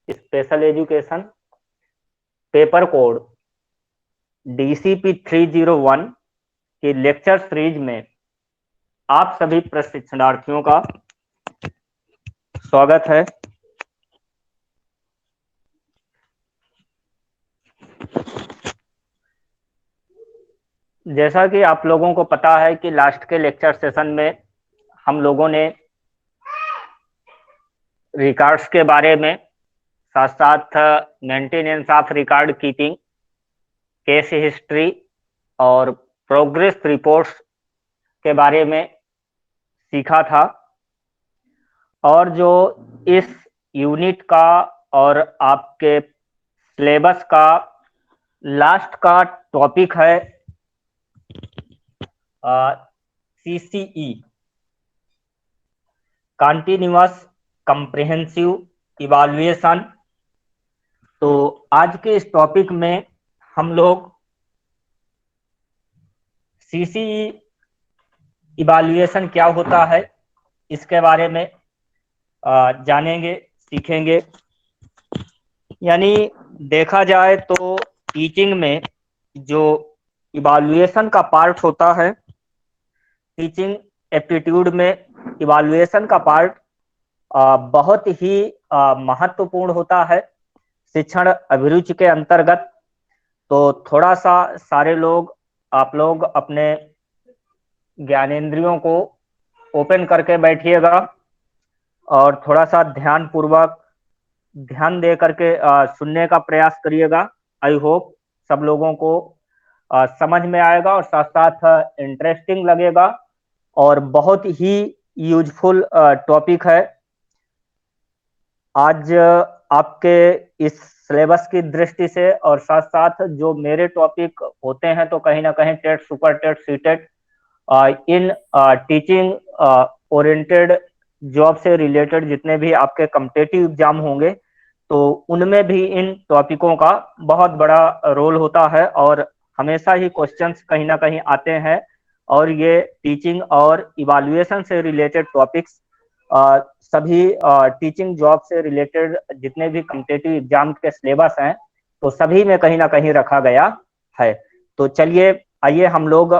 Special education paper code DCP 301 की lecture series में आप सभी प्रशिक्षणार्थियों का स्वागत है। जैसा कि आप लोगों को पता है कि लास्ट के लेक्चर सेशन में हम लोगों ने रिकॉर्ड्स के बारे में, साथ साथ maintenance of record keeping, case history और प्रोग्रेस रिपोर्ट्स के बारे में सीखा था। और जो इस यूनिट का और आपके सिलेबस का लास्ट का टॉपिक है CCE, कंटिन्यूअस कंप्रिहेंसिव इवैल्यूएशन। तो आज के इस टॉपिक में हम लोग CCE इवैल्यूएशन क्या होता है इसके बारे में जानेंगे, सीखेंगे। यानी देखा जाए तो टीचिंग में जो इवैल्यूएशन का पार्ट होता है, टीचिंग एप्टीट्यूड में इवैल्यूएशन का पार्ट बहुत ही महत्वपूर्ण होता है शिक्षण अभिरुचि के अंतर्गत। तो थोड़ा सा सारे लोग, आप लोग अपने ज्ञानेंद्रियों को ओपन करके बैठिएगा और थोड़ा सा ध्यान दे करके सुनने का प्रयास करिएगा। आई होप सब लोगों को समझ में आएगा और साथ साथ इंटरेस्टिंग लगेगा और बहुत ही यूजफुल टॉपिक है। आज आपके इस सिलेबस की दृष्टि से और साथ साथ जो मेरे टॉपिक होते हैं तो कहीं ना कहीं टेट, सुपर टेट, सीटेट, इन टीचिंग ओरिएंटेड जॉब से रिलेटेड जितने भी आपके कॉम्पिटिटिव एग्जाम होंगे तो उनमें भी इन टॉपिकों का बहुत बड़ा रोल होता है और हमेशा ही क्वेश्चंस कहीं ना कहीं आते हैं। और ये टीचिंग और इवैल्यूएशन से रिलेटेड टॉपिक्स सभी टीचिंग जॉब से रिलेटेड जितने भी कॉम्पिटिटिव एग्जाम के सिलेबस हैं तो सभी में कहीं ना कहीं रखा गया है। तो चलिए आइए हम लोग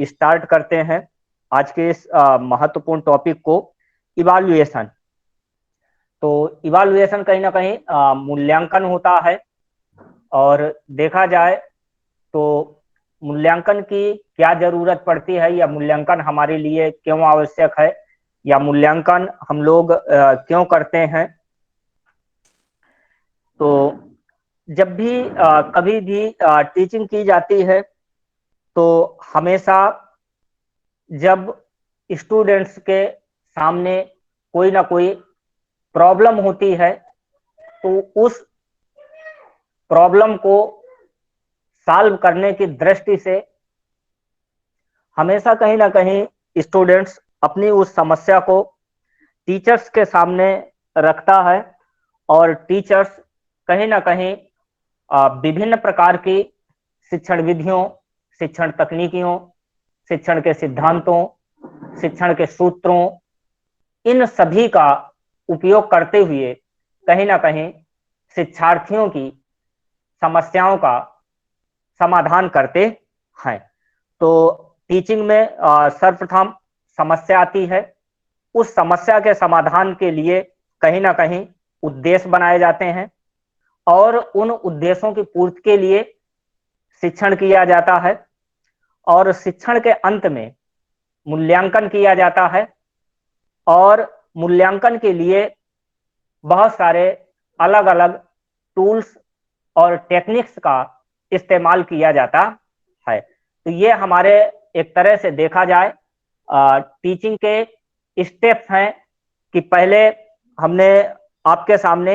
स्टार्ट करते हैं आज के इस महत्वपूर्ण टॉपिक को, इवैल्यूएशन। तो इवैल्यूएशन कहीं ना कहीं मूल्यांकन होता है और देखा जाए तो मूल्यांकन की क्या जरूरत पड़ती है या मूल्यांकन हमारे लिए क्यों आवश्यक है या मूल्यांकन हम लोग क्यों करते हैं। तो जब भी कभी भी टीचिंग की जाती है तो हमेशा जब स्टूडेंट्स के सामने कोई ना कोई प्रॉब्लम होती है तो उस प्रॉब्लम को सॉल्व करने की दृष्टि से हमेशा कहीं ना कहीं स्टूडेंट्स अपनी उस समस्या को टीचर्स के सामने रखता है और टीचर्स कहीं ना कहीं विभिन्न प्रकार की शिक्षण विधियों, शिक्षण तकनीकियों, शिक्षण के सिद्धांतों, शिक्षण के सूत्रों, इन सभी का उपयोग करते हुए कहीं ना कहीं शिक्षार्थियों की समस्याओं का समाधान करते हैं। तो टीचिंग में सर्वप्रथम समस्या आती है, उस समस्या के समाधान के लिए कहीं ना कहीं उद्देश्य बनाए जाते हैं और उन उद्देश्यों की पूर्ति के लिए शिक्षण किया जाता है और शिक्षण के अंत में मूल्यांकन किया जाता है और मूल्यांकन के लिए बहुत सारे अलग अलग टूल्स और टेक्निक्स का इस्तेमाल किया जाता है। तो ये हमारे एक तरह से देखा जाए टीचिंग के स्टेप्स हैं कि पहले हमने आपके सामने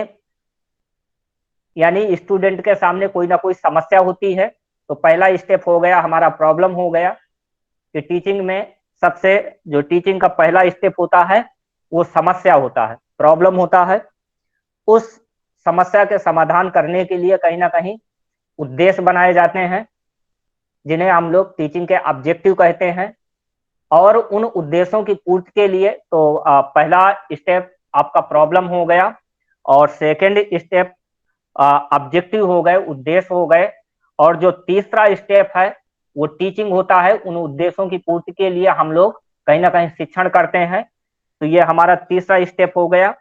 यानी स्टूडेंट के सामने कोई ना कोई समस्या होती है तो पहला स्टेप हो गया हमारा प्रॉब्लम हो गया कि टीचिंग में सबसे जो टीचिंग का पहला स्टेप होता है वो समस्या होता है, प्रॉब्लम होता है। उस समस्या के समाधान करने के लिए कहीं ना कहीं उद्देश्य बनाए जाते हैं जिन्हें हम लोग टीचिंग के ऑब्जेक्टिव कहते हैं और उन उद्देश्यों की पूर्ति के लिए तो पहला स्टेप आपका प्रॉब्लम हो गया और सेकंड स्टेप ऑब्जेक्टिव हो गए, उद्देश्य हो गए, और जो तीसरा स्टेप है वो टीचिंग होता है। उन उद्देश्यों की पूर्ति के लिए हम लोग कहीं ना कहीं शिक्षण करते हैं। तो ये हमारा तीसरा स्टेप हो गया।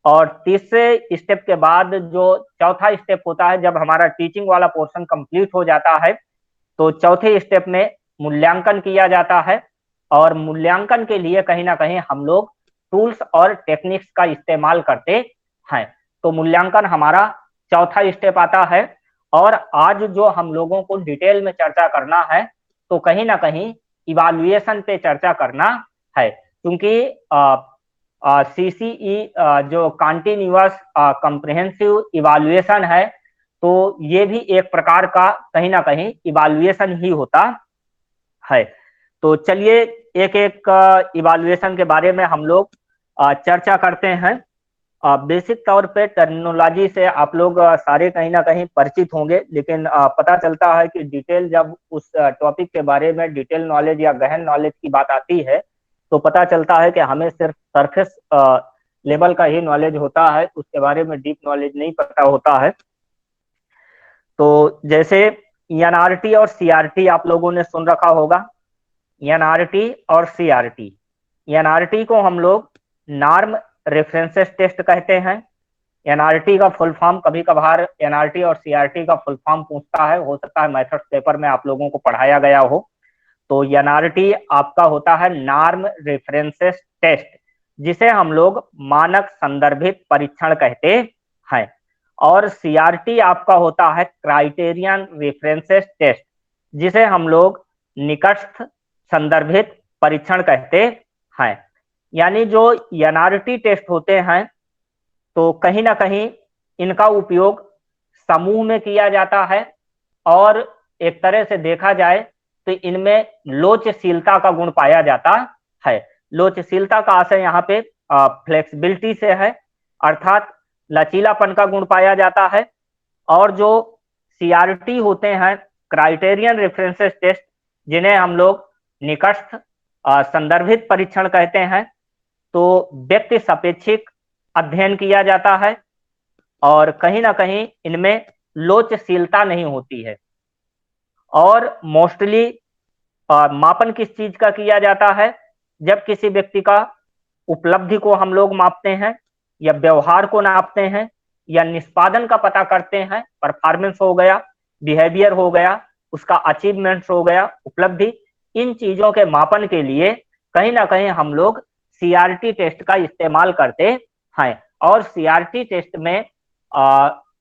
और तीसरे स्टेप के बाद जो चौथा स्टेप होता है, जब हमारा टीचिंग वाला पोर्शन कंप्लीट हो जाता है तो चौथे स्टेप में मूल्यांकन किया जाता है। और मूल्यांकन के लिए कहीं ना कहीं हम लोग टूल्स और टेक्निक्स का इस्तेमाल करते हैं। तो मूल्यांकन हमारा चौथा स्टेप आता है। और आज जो हम लोगों को डिटेल में चर्चा करना है तो कहीं ना कहीं इवाल्युएशन पे चर्चा करना है, क्योंकि सीसीई जो कंटिन्यूअस कॉम्प्रिहेंसिव इवाल्युएशन है, तो ये भी एक प्रकार का कहीं ना कहीं इवाल्युएशन ही होता है। तो चलिए एक एक इवाल्युएशन के बारे में हम लोग चर्चा करते हैं। बेसिक तौर पे टर्मिनोलॉजी से आप लोग सारे कहीं ना कहीं परिचित होंगे, लेकिन पता चलता है कि डिटेल जब उस टॉपिक के बारे में डिटेल नॉलेज या गहन नॉलेज की बात आती है तो पता चलता है कि हमें सिर्फ सरफेस लेवल का ही नॉलेज होता है, उसके बारे में डीप नॉलेज नहीं पता होता है। तो जैसे एनआरटी और सीआरटी आप लोगों ने सुन रखा होगा। एनआरटी और सीआरटी, एनआरटी को हम लोग नॉर्म रेफरेंसेस टेस्ट कहते हैं। एनआरटी का फुल फॉर्म कभी कभार एनआरटी और सीआरटी का फुल फॉर्म पूछता है, हो सकता है मेथड्स पेपर में आप लोगों को पढ़ाया गया हो। तो एनआरटी आपका होता है नॉर्म रेफरेंसेस टेस्ट, जिसे हम लोग मानक संदर्भित परीक्षण कहते हैं। और सीआरटी आपका होता है क्राइटेरियन रेफरेंसेस टेस्ट, जिसे हम लोग निकटस्थ संदर्भित परीक्षण कहते हैं। यानी जो एनआरटी टेस्ट होते हैं तो कहीं ना कहीं इनका उपयोग समूह में किया जाता है, और एक तरह से देखा जाए तो इनमें लोचशीलता का गुण पाया जाता है। लोचशीलता का आशय यहाँ पे फ्लेक्सिबिलिटी से है, अर्थात लचीलापन का गुण पाया जाता है। और जो सीआरटी होते हैं क्राइटेरियन रेफरेंसेस टेस्ट, जिन्हें हम लोग निकटस्थ संदर्भित परीक्षण कहते हैं, तो व्यक्ति सापेक्षिक अध्ययन किया जाता है और कहीं ना कहीं इनमें लोचशीलता नहीं होती है। और मोस्टली मापन किस चीज का किया जाता है? जब किसी व्यक्ति का उपलब्धि को हम लोग मापते हैं, या व्यवहार को नापते हैं, या निष्पादन का पता करते हैं, परफॉर्मेंस हो गया, बिहेवियर हो गया, उसका अचीवमेंट्स हो गया, उपलब्धि, इन चीजों के मापन के लिए कहीं ना कहीं हम लोग सीआरटी टेस्ट का इस्तेमाल करते हैं। और सीआरटी टेस्ट में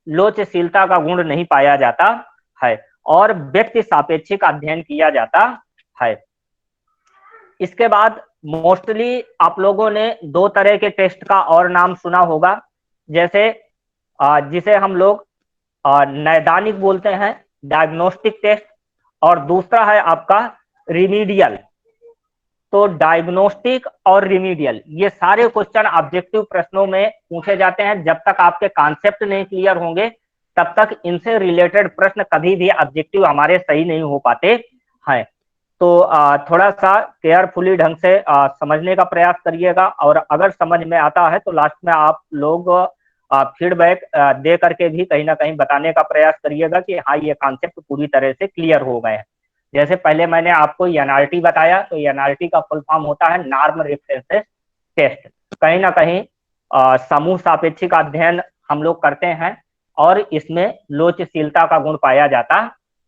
लोचशीलता का गुण नहीं पाया जाता है और व्यक्ति सापेक्षिक अध्ययन किया जाता है। इसके बाद मोस्टली आप लोगों ने दो तरह के टेस्ट का और नाम सुना होगा, जैसे जिसे हम लोग नैदानिक बोलते हैं, डायग्नोस्टिक टेस्ट, और दूसरा है आपका रिमीडियल। तो डायग्नोस्टिक और रिमीडियल ये सारे क्वेश्चन ऑब्जेक्टिव प्रश्नों में पूछे जाते हैं। जब तक आपके कॉन्सेप्ट नहीं क्लियर होंगे तब तक इनसे रिलेटेड प्रश्न कभी भी ऑब्जेक्टिव हमारे सही नहीं हो पाते हैं। तो थोड़ा सा केयरफुली ढंग से समझने का प्रयास करिएगा, और अगर समझ में आता है तो लास्ट में आप लोग फीडबैक दे करके भी कहीं ना कहीं बताने का प्रयास करिएगा कि हाँ ये कॉन्सेप्ट पूरी तरह से क्लियर हो गए हैं। जैसे पहले मैंने आपको एनआरटी बताया, तो एनआरटी का फुल फॉर्म होता है नॉर्म रेफरेंसेस टेस्ट। कहीं ना कहीं समूह सापेक्षिक अध्ययन हम लोग करते हैं और इसमें लोचशीलता का गुण पाया जाता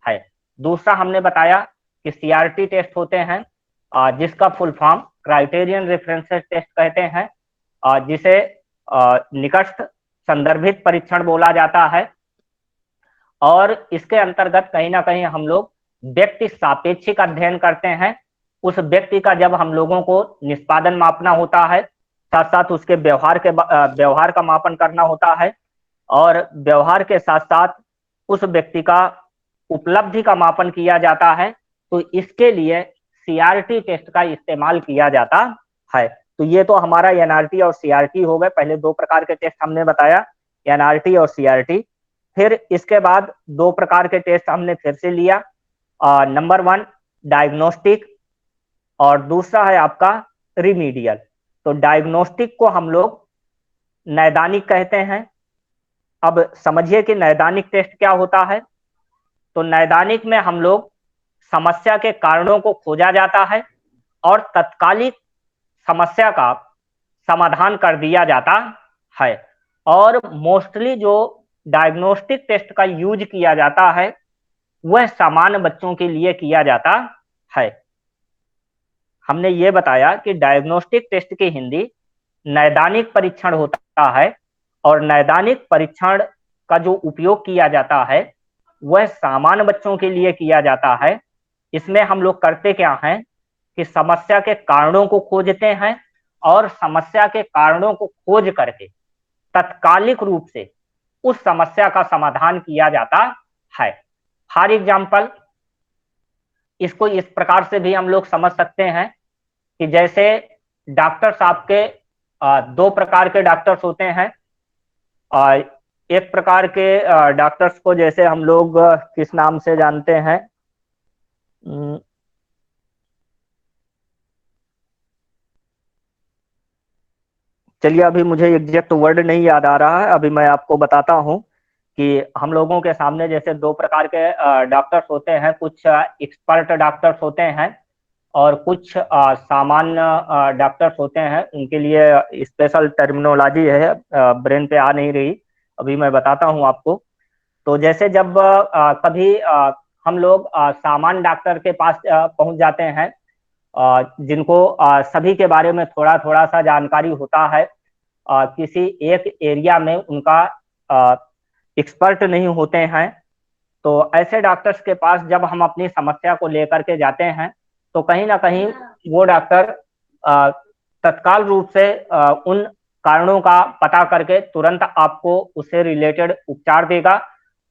है। दूसरा हमने बताया कि सीआरटी टेस्ट होते हैं, जिसका full form criterion references test कहते हैं, जिसे निकटस्थ संदर्भित परीक्षण बोला जाता है। और इसके अंतर्गत कहीं ना कहीं हम लोग व्यक्ति सापेक्षिक अध्ययन करते हैं। उस व्यक्ति का जब हम लोगों को निष्पादन मापना होता है, साथ साथ उसके व्यवहार का मापन करना होता है, और व्यवहार के साथ साथ उस व्यक्ति का उपलब्धि का मापन किया जाता है, तो इसके लिए सीआरटी टेस्ट का इस्तेमाल किया जाता है। तो ये तो हमारा एनआरटी और सीआरटी हो गए। पहले दो प्रकार के टेस्ट हमने बताया, एनआरटी और सीआरटी। फिर इसके बाद दो प्रकार के टेस्ट हमने फिर से लिया, नंबर 1 डायग्नोस्टिक और दूसरा है आपका रिमीडियल। तो डायग्नोस्टिक को हम लोग नैदानिक कहते हैं, अब समझिए कि नैदानिक टेस्ट क्या होता है। तो नैदानिक में हम लोग समस्या के कारणों को खोजा जाता है और तत्कालिक समस्या का समाधान कर दिया जाता है। और मोस्टली जो डायग्नोस्टिक टेस्ट का यूज किया जाता है वह सामान्य बच्चों के लिए किया जाता है। हमने ये बताया कि डायग्नोस्टिक टेस्ट की हिंदी नैदानिक परीक्षण होता है और नैदानिक परीक्षण का जो उपयोग किया जाता है वह सामान्य बच्चों के लिए किया जाता है। इसमें हम लोग करते क्या हैं कि समस्या के कारणों को खोजते हैं और समस्या के कारणों को खोज करके तत्कालिक रूप से उस समस्या का समाधान किया जाता है। फॉर एग्जाम्पल, इसको इस प्रकार से भी हम लोग समझ सकते हैं कि जैसे डॉक्टर साहब के दो प्रकार के डॉक्टर्स होते हैं। एक प्रकार के डॉक्टर्स को जैसे हम लोग किस नाम से जानते हैं, चलिए अभी मुझे एग्जैक्ट वर्ड नहीं याद आ रहा है, अभी मैं आपको बताता हूं कि हम लोगों के सामने जैसे दो प्रकार के डॉक्टर्स होते हैं। कुछ एक्सपर्ट डॉक्टर्स होते हैं और कुछ सामान्य डॉक्टर्स होते हैं। उनके लिए स्पेशल टर्मिनोलॉजी है, ब्रेन पे आ नहीं रही, अभी मैं बताता हूं आपको। तो जैसे जब कभी हम लोग सामान्य डॉक्टर के पास पहुंच जाते हैं, जिनको सभी के बारे में थोड़ा थोड़ा सा जानकारी होता है, किसी एक एरिया में उनका एक्सपर्ट नहीं होते हैं, तो ऐसे डॉक्टर्स के पास जब हम अपनी समस्या को लेकर के जाते हैं तो कहीं ना कहीं वो डॉक्टर तत्काल रूप से उन कारणों का पता करके तुरंत आपको उससे रिलेटेड उपचार देगा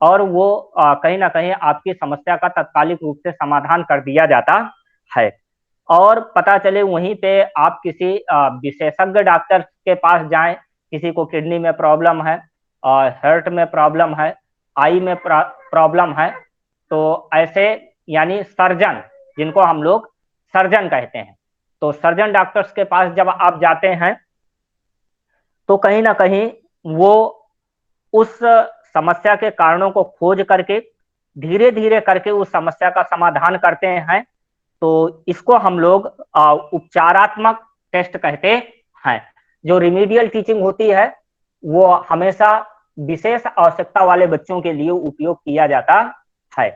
और वो कहीं ना कहीं आपकी समस्या का तत्कालिक रूप से समाधान कर दिया जाता है। और पता चले वहीं पे आप किसी विशेषज्ञ डॉक्टर के पास जाएं, किसी को किडनी में प्रॉब्लम है और हार्ट में प्रॉब्लम है, आई में प्रॉब्लम है, तो ऐसे यानी सर्जन, जिनको हम लोग सर्जन कहते हैं, तो सर्जन डॉक्टर्स के पास जब आप जाते हैं तो कहीं ना कहीं वो उस समस्या के कारणों को खोज करके धीरे धीरे करके उस समस्या का समाधान करते हैं। तो इसको हम लोग उपचारात्मक टेस्ट कहते हैं। जो रिमीडियल टीचिंग होती है वो हमेशा विशेष आवश्यकता वाले बच्चों के लिए उपयोग किया जाता है।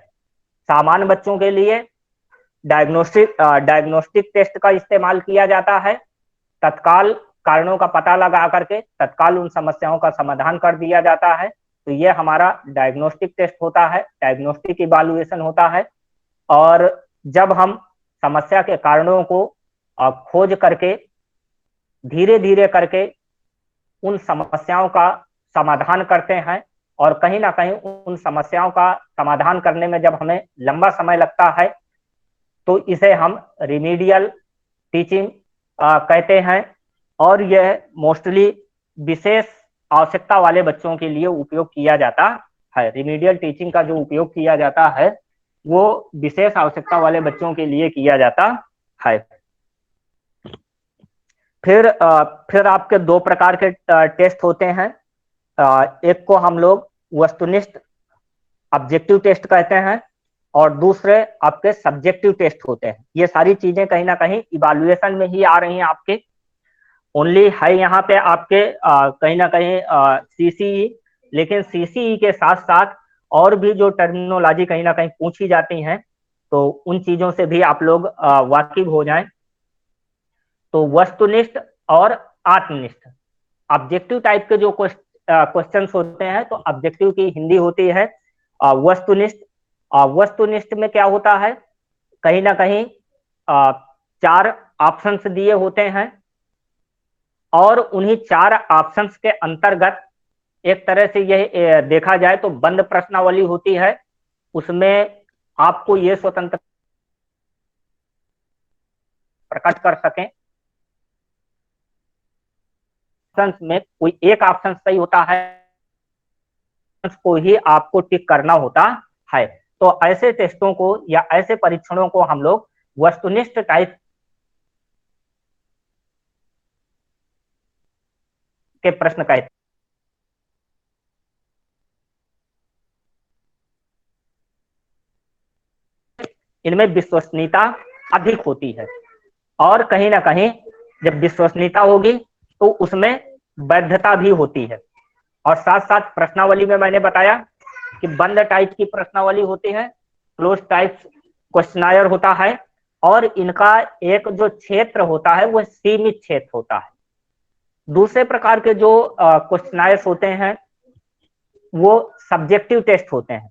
सामान्य बच्चों के लिए डायग्नोस्टिक टेस्ट का इस्तेमाल किया जाता है, तत्काल कारणों का पता लगा करके तत्काल उन समस्याओं का समाधान कर दिया जाता है। तो ये हमारा डायग्नोस्टिक टेस्ट होता है, डायग्नोस्टिक इवैल्यूएशन होता है। और जब हम समस्या के कारणों को खोज करके धीरे धीरे करके उन समस्याओं का समाधान करते हैं और कहीं ना कहीं उन समस्याओं का समाधान करने में जब हमें लंबा समय लगता है तो इसे हम रिमीडियल टीचिंग कहते हैं। और यह मोस्टली विशेष आवश्यकता वाले बच्चों के लिए उपयोग किया जाता है। रिमीडियल टीचिंग का जो उपयोग किया जाता है वो विशेष आवश्यकता वाले बच्चों के लिए किया जाता है। फिर आपके दो प्रकार के टेस्ट होते हैं। एक को हम लोग वस्तुनिष्ठ ऑब्जेक्टिव टेस्ट कहते हैं और दूसरे आपके सब्जेक्टिव टेस्ट होते हैं। ये सारी चीजें कहीं ना कहीं इवैल्यूएशन में ही आ रही हैं आपके, ओनली है यहाँ पे आपके कहीं ना कहीं सीसीई, लेकिन सीसीई के साथ साथ और भी जो टर्मिनोलॉजी कहीं ना कहीं पूछी जाती हैं तो उन चीजों से भी आप लोग वाकिफ हो जाएं। तो वस्तुनिष्ठ और आत्मनिष्ठ ऑब्जेक्टिव टाइप के जो क्वेश्चंस होते हैं, तो ऑब्जेक्टिव की हिंदी होती है वस्तुनिष्ठ। वस्तुनिष्ठ में क्या होता है, कहीं ना कहीं चार ऑप्शंस दिए होते हैं और उन्हीं चार ऑप्शंस के अंतर्गत एक तरह से यह देखा जाए तो बंद प्रश्नावली होती है। उसमें आपको ये स्वतंत्र प्रकट कर सकें में कोई एक ऑप्शन सही होता है को ही आपको टिक करना होता है। तो ऐसे टेस्टों को या ऐसे परीक्षणों को हम लोग वस्तुनिष्ठ टाइप के प्रश्न कहते इनमें विश्वसनीयता अधिक होती है, और कहीं ना कहीं जब विश्वसनीयता होगी तो उसमें वैधता भी होती है। और साथ साथ प्रश्नावली में मैंने बताया कि बंद टाइप की प्रश्नावली होती है, क्लोज टाइप क्वेश्चनायर होता है, और इनका एक जो क्षेत्र होता है वह सीमित क्षेत्र होता है। दूसरे प्रकार के जो क्वेश्चनायर्स होते हैं वो सब्जेक्टिव टेस्ट होते हैं।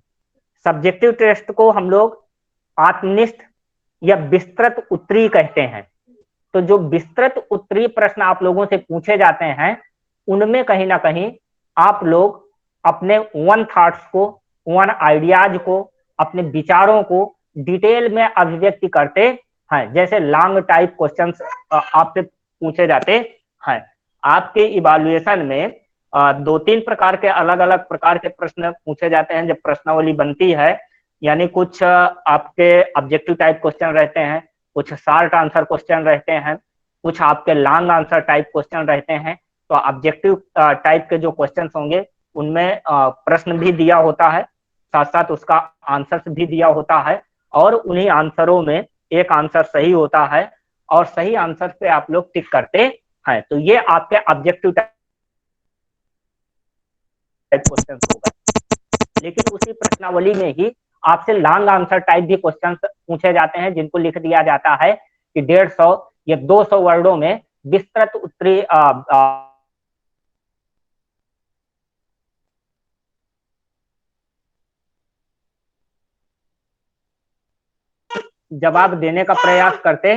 सब्जेक्टिव टेस्ट को हम लोग आत्मनिष्ठ या विस्तृत उत्तरीय कहते हैं। तो जो विस्तृत उत्तरीय प्रश्न आप लोगों से पूछे जाते हैं उनमें कहीं ना कहीं आप लोग अपने वन थॉट्स को, वन आइडियाज को, अपने विचारों को डिटेल में अभिव्यक्ति करते हैं। जैसे लॉन्ग टाइप क्वेश्चंस आपसे पूछे जाते हैं। आपके इवैल्यूएशन में दो तीन प्रकार के अलग अलग प्रकार के प्रश्न पूछे जाते हैं जब प्रश्नावली बनती है। यानी कुछ आपके ऑब्जेक्टिव टाइप क्वेश्चन रहते हैं, कुछ शॉर्ट आंसर क्वेश्चन रहते हैं, कुछ आपके लॉन्ग आंसर टाइप क्वेश्चन रहते हैं। तो ऑब्जेक्टिव टाइप के जो क्वेश्चन होंगे उनमें प्रश्न भी दिया होता है, साथ साथ उसका आंसर भी दिया होता है, और उन्हीं आंसरों में एक आंसर सही होता है और सही आंसर पे आप लोग टिक करते हैं। तो ये आपके ऑब्जेक्टिव टाइप क्वेश्चन होगा। लेकिन उसी प्रश्नावली में ही आपसे लॉन्ग आंसर टाइप भी क्वेश्चन पूछे जाते हैं जिनको लिख दिया जाता है कि 150 या 200 वर्डों में विस्तृत उत्तरी जवाब देने का प्रयास करते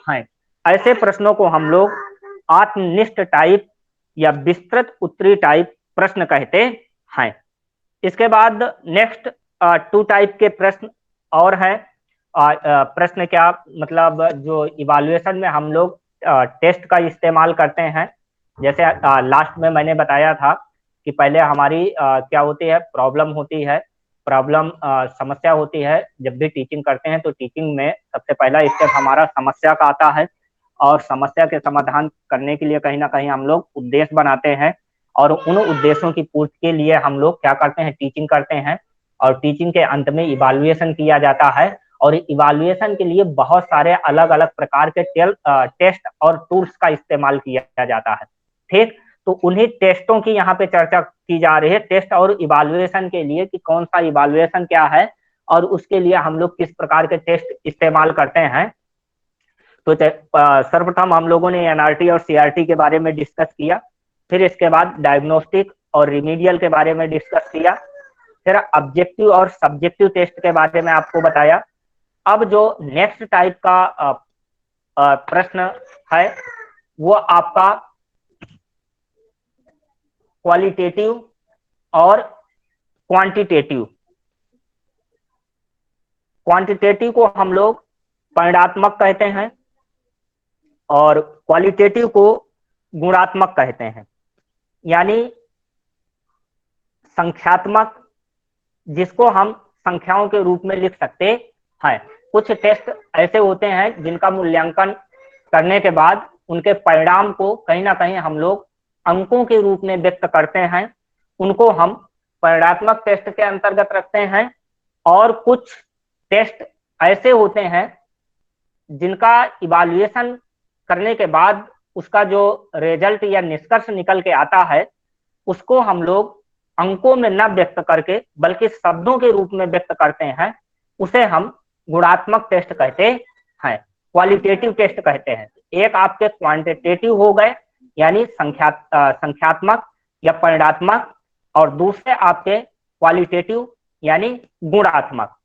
हैं। ऐसे प्रश्नों को हम लोग आत्मनिष्ठ टाइप या विस्तृत उत्तरी टाइप प्रश्न कहते हैं। इसके बाद नेक्स्ट टू टाइप के प्रश्न और हैं। प्रश्न क्या मतलब जो इवैल्यूएशन में हम लोग टेस्ट का इस्तेमाल करते हैं। जैसे लास्ट में मैंने बताया था कि पहले हमारी क्या होती है, प्रॉब्लम होती है। प्रॉब्लम समस्या होती है। जब भी टीचिंग करते हैं तो टीचिंग में सबसे पहला स्टेप हमारा समस्या का आता है, और समस्या के समाधान करने के लिए कहीं ना कहीं हम लोग उद्देश्य बनाते हैं, और उन उद्देश्यों की पूर्ति के लिए हम लोग क्या करते हैं, टीचिंग करते हैं। और टीचिंग के अंत में इवैल्यूएशन किया जाता है, और इवैल्यूएशन के लिए बहुत सारे अलग अलग प्रकार के टेस्ट और टूल्स का इस्तेमाल किया जाता है। ठीक, तो उन्हीं टेस्टों की यहाँ पे चर्चा की जा रही है, टेस्ट और इवैल्यूएशन के लिए कि कौन सा इवैल्यूएशन क्या है और उसके लिए हम लोग किस प्रकार के टेस्ट इस्तेमाल करते हैं। तो सर्वप्रथम हम लोगों ने एनआरटी और सीआरटी के बारे में डिस्कस किया, फिर इसके बाद डायग्नोस्टिक और रिमीडियल के बारे में डिस्कस किया, फिर ऑब्जेक्टिव और सब्जेक्टिव टेस्ट के बारे में आपको बताया। अब जो नेक्स्ट टाइप का प्रश्न है वो आपका क्वालिटेटिव और क्वांटिटेटिव। क्वांटिटेटिव को हम लोग परिणात्मक कहते हैं और क्वालिटेटिव को गुणात्मक कहते हैं। यानी संख्यात्मक जिसको हम संख्याओं के रूप में लिख सकते हैं। कुछ टेस्ट ऐसे होते हैं जिनका मूल्यांकन करने के बाद उनके परिणाम को कहीं ना कहीं हम लोग अंकों के रूप में व्यक्त करते हैं, उनको हम परिणात्मक टेस्ट के अंतर्गत रखते हैं। और कुछ टेस्ट ऐसे होते हैं जिनका इवैल्यूएशन करने के बाद उसका जो रिजल्ट या निष्कर्ष निकल के आता है उसको हम लोग अंकों में न व्यक्त करके बल्कि शब्दों के रूप में व्यक्त करते हैं, उसे हम गुणात्मक टेस्ट कहते हैं, क्वालिटेटिव टेस्ट कहते हैं। एक आपके क्वांटिटेटिव हो गए यानी संख्यात्मक या परिणात्मक, और दूसरे आपके क्वालिटेटिव यानी गुणात्मक।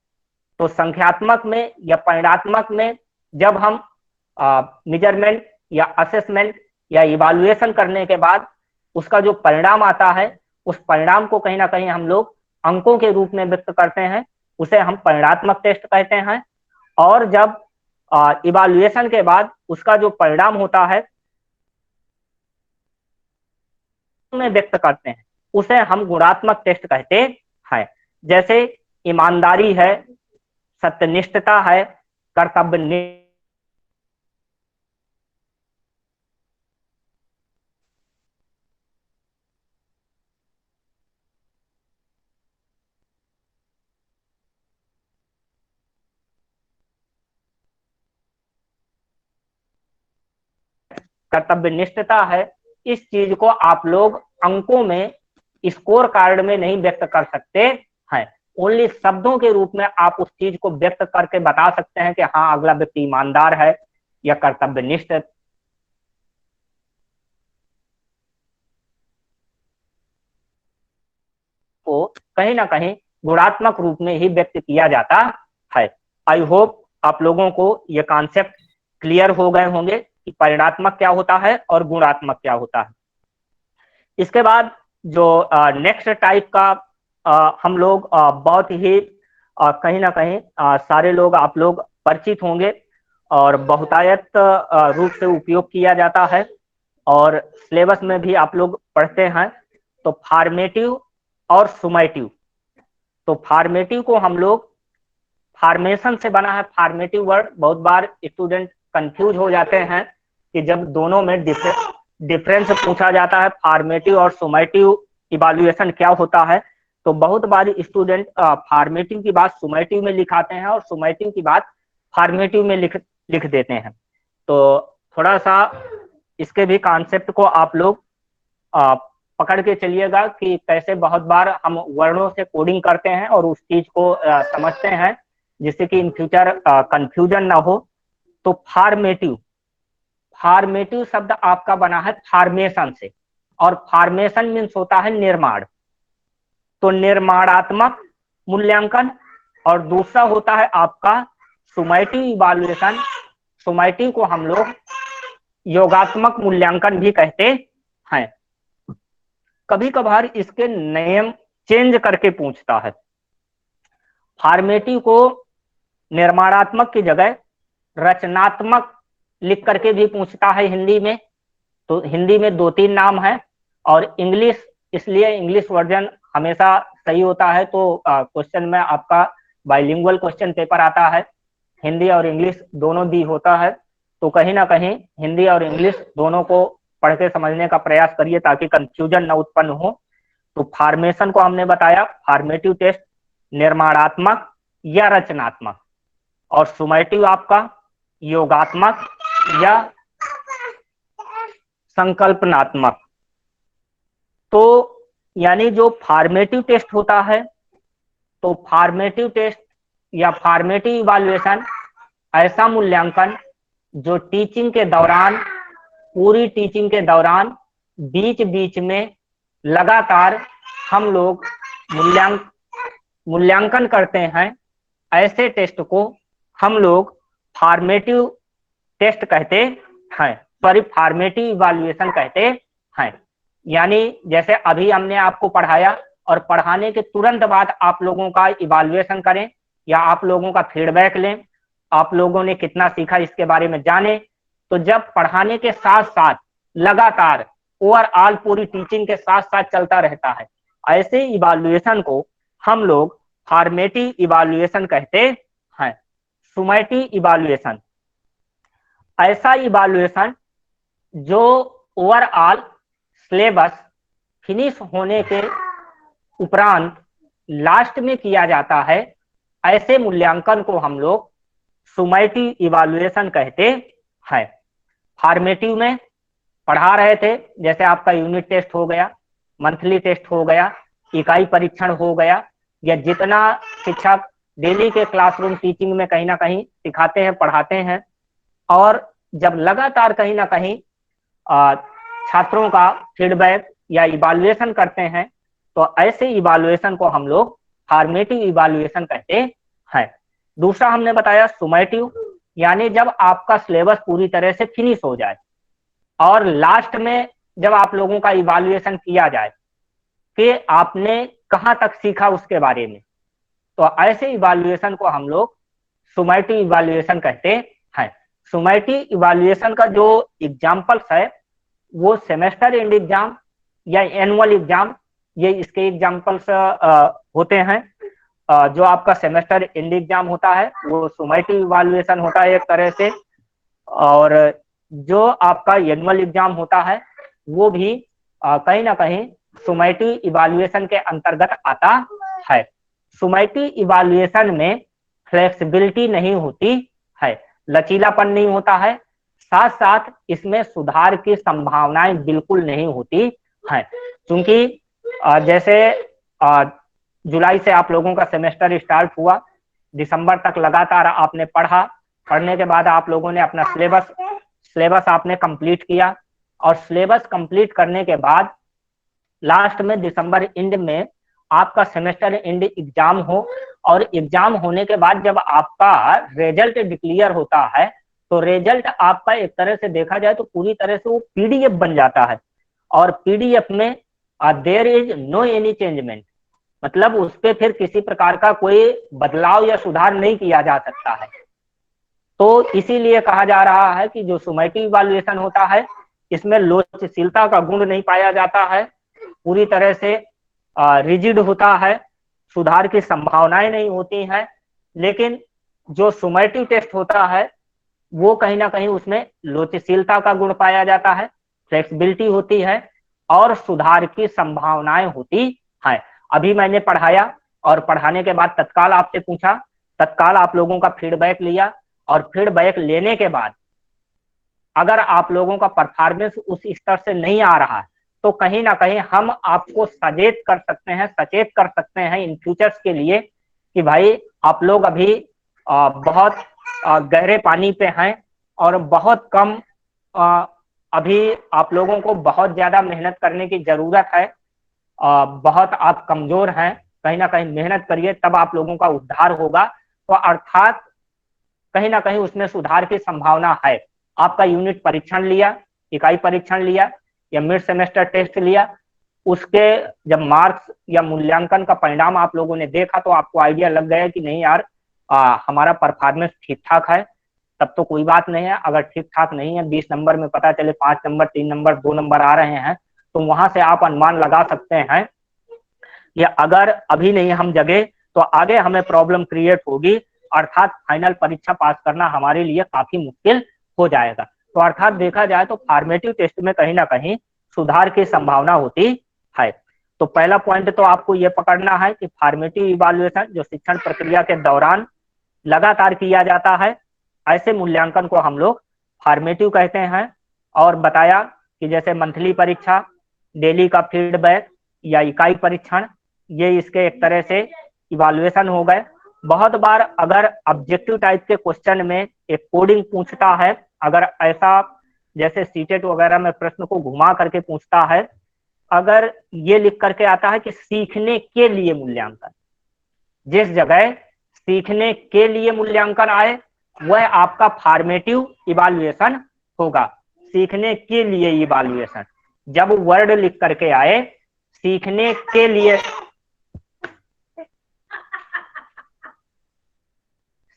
तो संख्यात्मक में या परिणात्मक में जब हम मेजरमेंट या असेसमेंट या इवैल्यूएशन करने के बाद उसका जो परिणाम आता है उस परिणाम को कहीं ना कहीं हम लोग अंकों के रूप में व्यक्त करते हैं, उसे हम परिणात्मक टेस्ट कहते हैं। और जब इवैल्यूएशन के बाद उसका जो परिणाम होता है में व्यक्त करते हैं उसे हम गुणात्मक टेस्ट कहते हैं। जैसे ईमानदारी है, सत्यनिष्ठता है, कर्तव्य कर्तव्यनिष्ठता है, इस चीज को आप लोग अंकों में, स्कोर कार्ड में नहीं व्यक्त कर सकते हैं। ओनली शब्दों के रूप में आप उस चीज को व्यक्त करके बता सकते हैं कि हाँ अगला व्यक्ति ईमानदार है या कर्तव्यनिष्ठ है। को कहीं ना कहीं गुणात्मक रूप में ही व्यक्त किया जाता है। आई होप आप लोगों को ये कॉन्सेप्ट क्लियर हो गए होंगे कि परिणात्मक क्या होता है और गुणात्मक क्या होता है। इसके बाद जो नेक्स्ट टाइप का हम लोग बहुत ही कहीं ना कहीं सारे लोग आप लोग परिचित होंगे और बहुतायत रूप से उपयोग किया जाता है और सिलेबस में भी आप लोग पढ़ते हैं, तो फॉर्मेटिव और सुमेटिव। तो फॉर्मेटिव को हम लोग, फॉर्मेशन से बना है फॉर्मेटिव वर्ड, बहुत बार स्टूडेंट कंफ्यूज हो जाते हैं कि जब दोनों में डिफरेंस पूछा जाता है, फॉर्मेटिव और सुमेटिव इवैल्यूएशन क्या होता है, तो बहुत बार स्टूडेंट फॉर्मेटिव की बात सुमेटिव में लिखाते हैं और सुमेटिव की बात फॉर्मेटिव में लिख देते हैं। तो थोड़ा सा इसके भी कॉन्सेप्ट को आप लोग पकड़ के चलिएगा कि कैसे बहुत बार हम वर्णों से कोडिंग करते हैं और उस चीज को समझते हैं जिससे कि इन फ्यूचर कंफ्यूजन ना हो। तो फॉर्मेटिव, फॉर्मेटिव शब्द आपका बना है फॉर्मेशन से, और फॉर्मेशन मीन्स होता है निर्माण, तो निर्माणात्मक मूल्यांकन। और दूसरा होता है आपका सुमेटिव इवैल्यूएशन, सुमेटिव को हम लोग योगात्मक मूल्यांकन भी कहते हैं। कभी कभार इसके नियम चेंज करके पूछता है, फॉर्मेटिव को निर्माणात्मक की जगह रचनात्मक लिख करके भी पूछता है हिंदी में। तो हिंदी में 2-3 नाम है और इंग्लिश, इसलिए इंग्लिश वर्जन हमेशा सही होता है। तो क्वेश्चन में आपका बाइलिंगुअल क्वेश्चन पेपर आता है, हिंदी और इंग्लिश दोनों भी होता है, तो कहीं ना कहीं हिंदी और इंग्लिश दोनों को पढ़ के समझने का प्रयास करिए ताकि कंफ्यूजन न उत्पन्न हो। तो फॉर्मेशन को हमने बताया, फॉर्मेटिव टेस्ट निर्माणात्मक या रचनात्मक, और सुमेटिव आपका योगात्मक या संकल्पनात्मक। तो यानी जो फॉर्मेटिव टेस्ट होता है, तो फॉर्मेटिव टेस्ट या फॉर्मेटिव इवैल्यूएशन ऐसा मूल्यांकन जो टीचिंग के दौरान, पूरी टीचिंग के दौरान बीच बीच में लगातार हम लोग मूल्यांकन करते हैं, ऐसे टेस्ट को हम लोग फॉर्मेटिव टेस्ट कहते हैं, सॉरी फॉर्मेटिव इवैल्यूएशन कहते हैं। यानी जैसे अभी हमने आपको पढ़ाया और पढ़ाने के तुरंत बाद आप लोगों का इवैल्यूएशन करें या आप लोगों का फीडबैक लें, आप लोगों ने कितना सीखा इसके बारे में जाने। तो जब पढ़ाने के साथ साथ लगातार ओवरऑल पूरी टीचिंग के साथ साथ चलता रहता है, ऐसे इवैल्यूएशन को हम लोग फॉर्मेटिव इवैल्यूएशन कहते हैं। सुमेटिव इवैल्यूएशन ऐसा इवैल्यूएशन जो ओवरऑल सिलेबस फिनिश होने के उपरांत लास्ट में किया जाता है, ऐसे मूल्यांकन को हम लोग सुमेटिव इवैल्यूएशन कहते हैं। फॉर्मेटिव में पढ़ा रहे थे, जैसे आपका यूनिट टेस्ट हो गया, मंथली टेस्ट हो गया, इकाई परीक्षण हो गया, या जितना शिक्षक डेली के क्लासरूम टीचिंग में कहीं ना कहीं सिखाते हैं, पढ़ाते हैं, और जब लगातार कहीं ना कहीं छात्रों का फीडबैक या इवैल्यूएशन करते हैं, तो ऐसे इवैल्यूएशन को हम लोग फॉर्मेटिव इवैल्यूएशन कहते हैं। दूसरा हमने बताया सुमेटिव, यानी जब आपका सिलेबस पूरी तरह से फिनिश हो जाए और लास्ट में जब आप लोगों का इवैल्यूएशन किया जाए कि आपने कहाँ तक सीखा उसके बारे में, तो ऐसे इवैल्यूएशन को हम लोग सुमेटिव इवैल्यूएशन कहते हैं। सुमेटिव इवैल्यूएशन का जो एग्जाम्पल्स है वो सेमेस्टर एंड एग्जाम या एनुअल एग्जाम, ये इसके एग्जाम्पल्स होते हैं। जो आपका सेमेस्टर एंड एग्जाम होता है वो सुमेटिव इवैल्यूएशन होता है एक तरह से, और जो आपका एनुअल एग्जाम होता है वो भी कहीं ना कहीं सुमेटिव इवैल्यूएशन के अंतर्गत आता है। सुमेटिव इवैल्यूएशन में फ्लेक्सिबिलिटी नहीं होती है, लचीलापन नहीं होता है, साथ साथ इसमें सुधार की संभावनाएं बिल्कुल नहीं होती हैं, क्योंकि जैसे जुलाई से आप लोगों का सेमेस्टर स्टार्ट हुआ, दिसंबर तक लगातार आपने पढ़ा, पढ़ने के बाद आप लोगों ने अपना सिलेबस आपने कंप्लीट किया, और सिलेबस कंप्लीट करने के बाद लास्ट में दिसंबर एंड में आपका सेमेस्टर एंड एग्जाम हो, और एग्जाम होने के बाद जब आपका रिजल्ट डिक्लेयर होता है, तो रिजल्ट आपका एक तरह से देखा जाए तो पूरी तरह से वो पीडीएफ बन जाता है, और पीडीएफ में there is no any changement, मतलब उस पर फिर किसी प्रकार का कोई बदलाव या सुधार नहीं किया जा सकता है। तो इसीलिए कहा जा रहा है कि जो सुमेटिव इवैल्यूएशन होता है, इसमें लोचशीलता का गुण नहीं पाया जाता है, पूरी तरह से रिजिड होता है, सुधार की संभावनाएं नहीं होती हैं। लेकिन जो सुमेटिव टेस्ट होता है वो कहीं ना कहीं उसमें लोचशीलता का गुण पाया जाता है, फ्लेक्सिबिलिटी होती है, और सुधार की संभावनाएं होती हैं। अभी मैंने पढ़ाया, और पढ़ाने के बाद तत्काल आपसे पूछा, तत्काल आप लोगों का फीडबैक लिया, और फीडबैक लेने के बाद अगर आप लोगों का परफॉर्मेंस उस स्तर से नहीं आ रहा है, तो कहीं ना कहीं हम आपको सचेत कर सकते हैं इन फ्यूचर्स के लिए कि भाई आप लोग अभी बहुत गहरे पानी पे हैं, और बहुत कम अभी आप लोगों को बहुत ज्यादा मेहनत करने की जरूरत है, बहुत आप कमजोर हैं, कहीं ना कहीं मेहनत करिए तब आप लोगों का उद्धार होगा। तो अर्थात कहीं ना कहीं उसमें सुधार की संभावना है। आपका यूनिट परीक्षण लिया, इकाई परीक्षण लिया, या मिड सेमेस्टर टेस्ट लिया, उसके जब मार्क्स या मूल्यांकन का परिणाम आप लोगों ने देखा, तो आपको आइडिया लग गया कि नहीं यार, हमारा परफॉर्मेंस ठीक ठाक है, तब तो कोई बात नहीं है। अगर ठीक ठाक नहीं है, 20 नंबर में पता चले 5 नंबर, 3 नंबर, 2 नंबर आ रहे हैं, तो वहां से आप अनुमान लगा सकते हैं कि अगर अभी नहीं हम जगे तो आगे हमें प्रॉब्लम क्रिएट होगी, अर्थात फाइनल परीक्षा पास करना हमारे लिए काफी मुश्किल हो जाएगा। तो अर्थात देखा जाए तो फॉर्मेटिव टेस्ट में कहीं ना कहीं सुधार की संभावना होती है। तो पहला पॉइंट तो आपको यह पकड़ना है कि फॉर्मेटिव इवैल्यूएशन जो शिक्षण प्रक्रिया के दौरान लगातार किया जाता है, ऐसे मूल्यांकन को हम लोग फॉर्मेटिव कहते हैं। और बताया कि जैसे मंथली परीक्षा, डेली का फीडबैक या इकाई परीक्षण, ये इसके एक तरह से इवैल्यूएशन हो गए। बहुत बार अगर ऑब्जेक्टिव टाइप के क्वेश्चन में एक कोडिंग पूछता है, अगर ऐसा जैसे सीटेट वगैरह में प्रश्न को घुमा करके पूछता है, अगर ये लिख करके आता है कि सीखने के लिए मूल्यांकन, जिस जगह सीखने के लिए मूल्यांकन आए वह आपका फॉर्मेटिव इवैल्यूएशन होगा। सीखने के लिए इवैल्यूएशन, जब वर्ड लिख करके आए सीखने के लिए,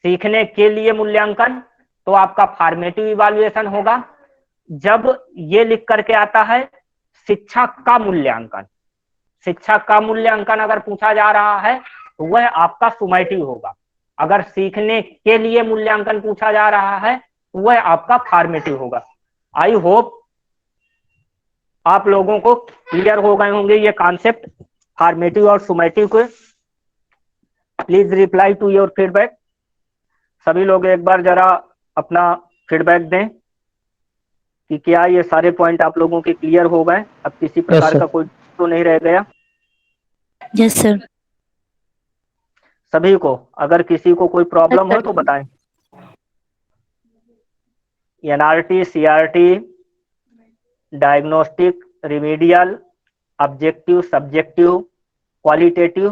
सीखने के लिए मूल्यांकन, तो आपका फॉर्मेटिव इवैल्यूएशन होगा। जब ये लिख करके आता है शिक्षा का मूल्यांकन, शिक्षा का मूल्यांकन अगर पूछा जा रहा है तो वह आपका सुमेटिव होगा। अगर सीखने के लिए मूल्यांकन पूछा जा रहा है तो वह आपका फॉर्मेटिव होगा। आई होप आप लोगों को क्लियर हो गए होंगे ये कॉन्सेप्ट फॉर्मेटिव और सुमेटिव के। Please reply to your feedback. सभी लोग एक बार जरा अपना फीडबैक दें कि क्या ये सारे पॉइंट आप लोगों के क्लियर हो गए, अब किसी प्रकार का कोई तो नहीं रह गया। Yes sir. सभी को, अगर किसी को कोई प्रॉब्लम हो तो बताएं। NRT, CRT, diagnostic, remedial, objective, subjective, qualitative,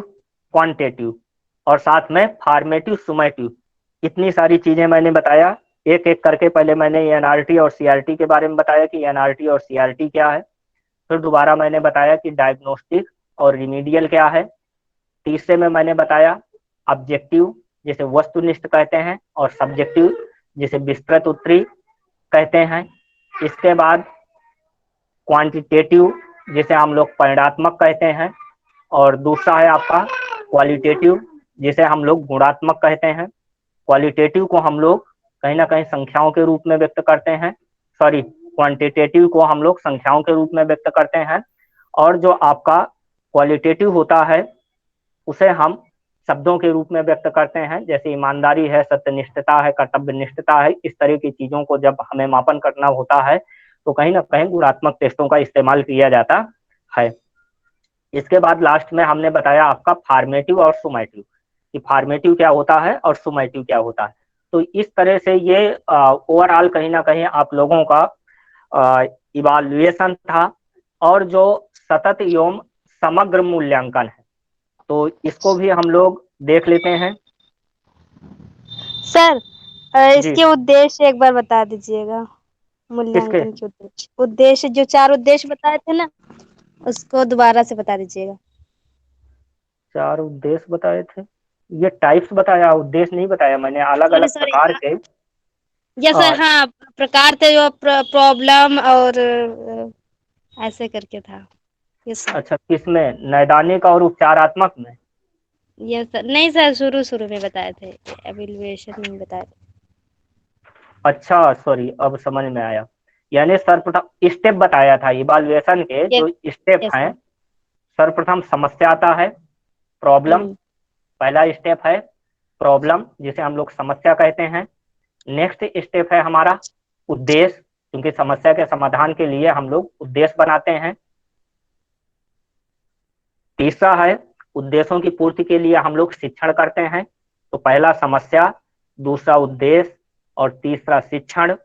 quantitative, और साथ में फॉर्मेटिव, सुमेटिव, इतनी सारी चीजें मैंने बताया। एक एक करके पहले मैंने एनआरटी और सीआरटी के बारे में बताया कि एनआरटी और सीआरटी क्या है, फिर दोबारा मैंने बताया कि डायग्नोस्टिक और रिमीडियल क्या है, तीसरे में मैंने बताया ऑब्जेक्टिव जिसे वस्तुनिष्ठ कहते हैं, और सब्जेक्टिव जिसे विस्तृत उत्तरी कहते हैं। इसके बाद क्वांटिटेटिव जिसे हम लोग परिणात्मक कहते हैं, और दूसरा है आपका क्वालिटेटिव जिसे हम लोग गुणात्मक कहते हैं। क्वालिटेटिव को हम लोग कहीं ना कहीं संख्याओं के रूप में व्यक्त करते हैं, सॉरी क्वांटिटेटिव को हम लोग संख्याओं के रूप में व्यक्त करते हैं, और जो आपका क्वालिटेटिव होता है उसे हम शब्दों के रूप में व्यक्त करते हैं, जैसे ईमानदारी है, सत्यनिष्ठता है, कर्तव्यनिष्ठता है। इस तरह की चीजों को जब हमें मापन करना होता है तो कहीं ना कहीं गुणात्मक टेस्टों का इस्तेमाल किया जाता है। इसके बाद लास्ट में हमने बताया आपका फॉर्मेटिव और सुमेटिव, कि फॉर्मेटिव क्या होता है और सुमेटिव क्या होता है। तो इस तरह से ये ओवरऑल कहीं ना कहीं आप लोगों का इवाल्युएशन था, और जो सतत एवं समग्र मूल्यांकन है, तो इसको भी हम लोग देख लेते हैं। सर जी, इसके उद्देश्य एक बार बता दीजिएगा। किसके? मूल्यांकन के उद्देश्य जो 4 उद्देश्य बताए थे ना, उसको दोबारा से बता दीजिएगा। 4 उद्देश्य बताए थे, ये टाइप्स बताया, उद्देश्य नहीं बताया मैंने। अलग सॉरी अलग सॉरी, प्रकार के यस सर, हाँ प्रकार थे जो प्रॉब्लम और ऐसे करके था। Yes sir. अच्छा, किसमें, नैदानिक और उपचारात्मक में? यस सर, नहीं सर, शुरू शुरू में बताए थे, एवेल्युएशन में बताए थे। अच्छा सॉरी, अब समझ में आया। यानी सर्वप्रथम स्टेप बताया था इवाल्युएशन के, यस जो स्टेप यस हैं। सर। सर्वप्रथम समस्या आता है, प्रॉब्लम। हम्म। पहला स्टेप है प्रॉब्लम, जिसे हम लोग समस्या कहते हैं। नेक्स्ट स्टेप है हमारा उद्देश्य, क्योंकि समस्या के समाधान के लिए हम लोग उद्देश्य बनाते हैं। तीसरा है उद्देश्यों की पूर्ति के लिए हम लोग शिक्षण करते हैं। तो पहला समस्या, दूसरा उद्देश्य, और तीसरा शिक्षण,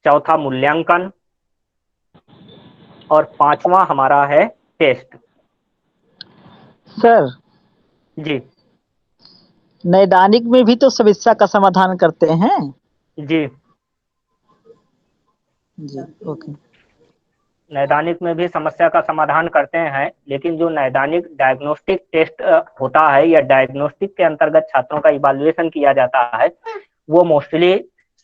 चौथा मूल्यांकन, और पांचवा हमारा है टेस्ट। सर, जी नैदानिक में भी तो समस्या का समाधान करते हैं। जी, जी, ओके। नैदानिक में भी समस्या का समाधान करते हैं, लेकिन जो नैदानिक डायग्नोस्टिक टेस्ट होता है, या डायग्नोस्टिक के अंतर्गत छात्रों का इवाल्युएशन किया जाता है, वो मोस्टली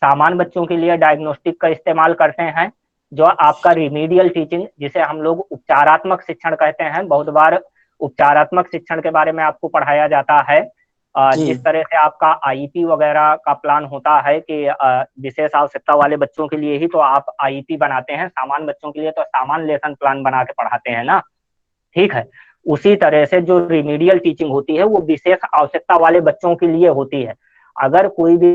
सामान्य बच्चों के लिए डायग्नोस्टिक का इस्तेमाल करते हैं। जो आपका रिमीडियल टीचिंग, जिसे हम लोग उपचारात्मक शिक्षण कहते हैं, बहुत बार उपचारात्मक शिक्षण के बारे में आपको पढ़ाया जाता है। जी, जिस तरह से आपका आईईपी वगैरह का प्लान होता है कि विशेष आवश्यकता वाले बच्चों के लिए ही तो आप आईईपी बनाते हैं, सामान्य बच्चों के लिए तो सामान्य लेसन प्लान बना के पढ़ाते हैं ना। ठीक है, उसी तरह से जो रिमीडियल टीचिंग होती है वो विशेष आवश्यकता वाले बच्चों के लिए होती है। अगर कोई भी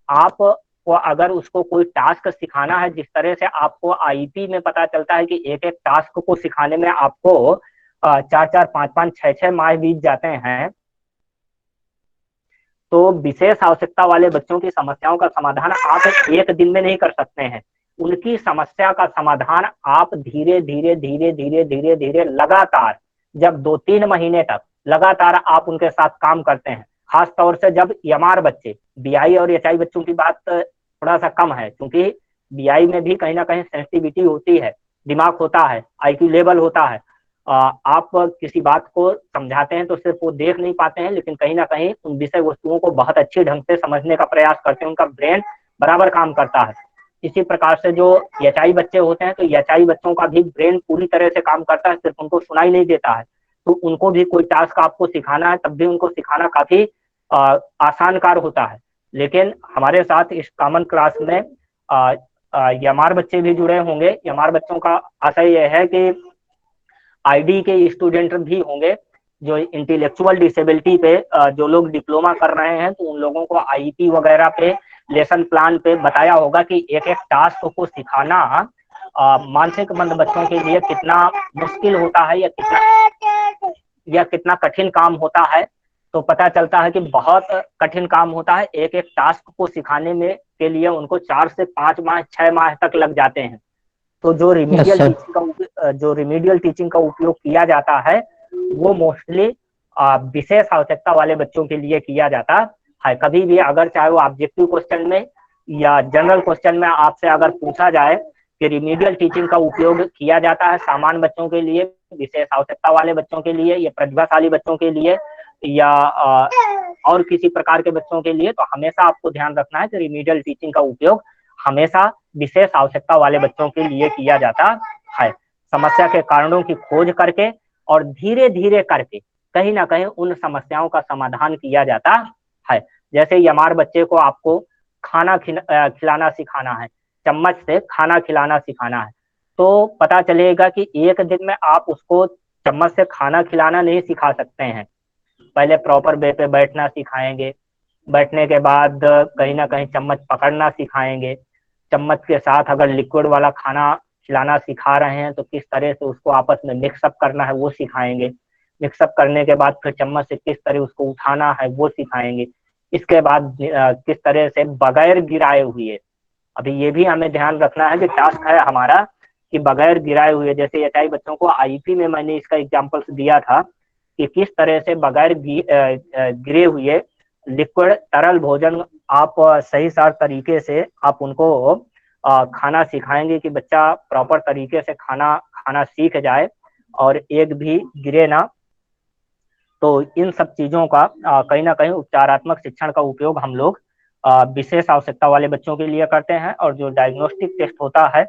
आप को अगर उसको कोई टास्क सिखाना है, जिस तरह से आपको आईपी में पता चलता है कि एक एक टास्क को सिखाने में आपको 4 4 5 5 6 6 माह बीत जाते हैं, तो विशेष आवश्यकता वाले बच्चों की समस्याओं का समाधान आप एक दिन में नहीं कर सकते हैं। उनकी समस्या का समाधान आप धीरे धीरे धीरे धीरे धीरे धीरे लगातार, जब 2 3 महीने तक लगातार आप उनके साथ काम करते हैं। खास तौर से जब एमआर बच्चे, बीआई और एचआई बच्चों की बात थोड़ा सा कम है, क्योंकि बीआई में भी कहीं ना कहीं सेंसिटिविटी होती है, दिमाग होता है, आईक्यू लेवल होता है। आप किसी बात को समझाते हैं तो सिर्फ वो देख नहीं पाते हैं, लेकिन कहीं ना कहीं उन विषय वस्तुओं को बहुत अच्छे ढंग से समझने का प्रयास करते हैं, उनका ब्रेन बराबर काम करता है। इसी प्रकार से जो एचआई बच्चे होते हैं, तो एचआई बच्चों का भी ब्रेन पूरी तरह से काम करता है, सिर्फ उनको सुनाई नहीं देता है। तो उनको भी कोई टास्क आपको सिखाना है, तब भी उनको सिखाना काफी आसान कार्य होता है। लेकिन हमारे साथ इस कॉमन क्लास में एमआर बच्चे भी जुड़े होंगे। एमआर बच्चों का आशय यह है कि आईडी के स्टूडेंट भी होंगे, जो इंटेलेक्चुअल डिसेबिलिटी पे जो लोग डिप्लोमा कर रहे हैं, तो उन लोगों को आईपी वगैरह पे, लेसन प्लान पे बताया होगा कि एक एक टास्क को सिखाना मानसिक मंद बच्चों के लिए कितना मुश्किल होता है, या कितना कठिन काम होता है। तो पता चलता है कि बहुत कठिन काम होता है। एक एक टास्क को सिखाने में के लिए उनको 4 से 5 माह 6 माह तक लग जाते हैं। तो यस सर। जो रिमीडियल टीचिंग का उपयोग किया जाता है, वो मोस्टली विशेष आवश्यकता वाले बच्चों के लिए किया जाता है। कभी भी अगर चाहे वो ऑब्जेक्टिव क्वेश्चन में या जनरल क्वेश्चन में आपसे अगर पूछा जाए कि रिमीडियल टीचिंग का उपयोग किया जाता है सामान्य बच्चों के लिए, विशेष आवश्यकता वाले बच्चों के लिए, या प्रतिभाशाली बच्चों के लिए, या और किसी प्रकार के बच्चों के लिए, तो हमेशा आपको ध्यान रखना है कि रिमीडियल टीचिंग का उपयोग हमेशा विशेष आवश्यकता वाले बच्चों के लिए किया जाता है। समस्या के कारणों की खोज करके और धीरे धीरे करके कहीं ना कहीं उन समस्याओं का समाधान किया जाता है। जैसे यमार बच्चे को आपको खाना खिलाना सिखाना है, चम्मच से खाना खिलाना सिखाना है, तो पता चलेगा कि एक दिन में आप उसको चम्मच से खाना खिलाना नहीं सिखा सकते हैं। पहले प्रॉपर वे पे बैठना सिखाएंगे, बैठने के बाद कहीं ना कहीं चम्मच पकड़ना सिखाएंगे, चम्मच के साथ अगर लिक्विड वाला खाना खिलाना सिखा रहे हैं तो किस तरह से उसको आपस में मिक्सअप करना है वो सिखाएंगे, मिक्सअप करने के बाद फिर चम्मच से किस तरह उसको उठाना है वो सिखाएंगे। इसके बाद किस तरह से बगैर गिराए हुए, अभी ये भी हमें ध्यान रखना है कि टास्क है हमारा कि बगैर गिराए हुए, जैसे एचआई बच्चों को आईपी में मैंने इसका एग्जांपल्स दिया था कि किस तरह से बगैर गिरे हुए लिक्विड तरल भोजन आप सही सार तरीके से आप उनको खाना सिखाएंगे कि बच्चा प्रॉपर तरीके से खाना खाना सीख जाए और एक भी गिरे ना। तो इन सब चीजों का कहीं ना कहीं उपचारात्मक शिक्षण का उपयोग हम लोग विशेष आवश्यकता वाले बच्चों के लिए करते हैं। और जो डायग्नोस्टिक टेस्ट होता है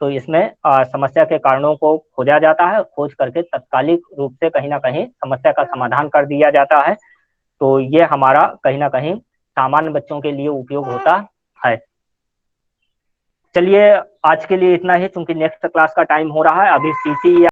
तो इसमें समस्या के कारणों को खोजा जाता है, खोज करके तत्कालिक रूप से कहीं ना कहीं समस्या का समाधान कर दिया जाता है। तो ये हमारा कहीं ना कहीं सामान्य बच्चों के लिए उपयोग होता है। चलिए आज के लिए इतना ही, क्योंकि नेक्स्ट क्लास का टाइम हो रहा है। अभी सीसी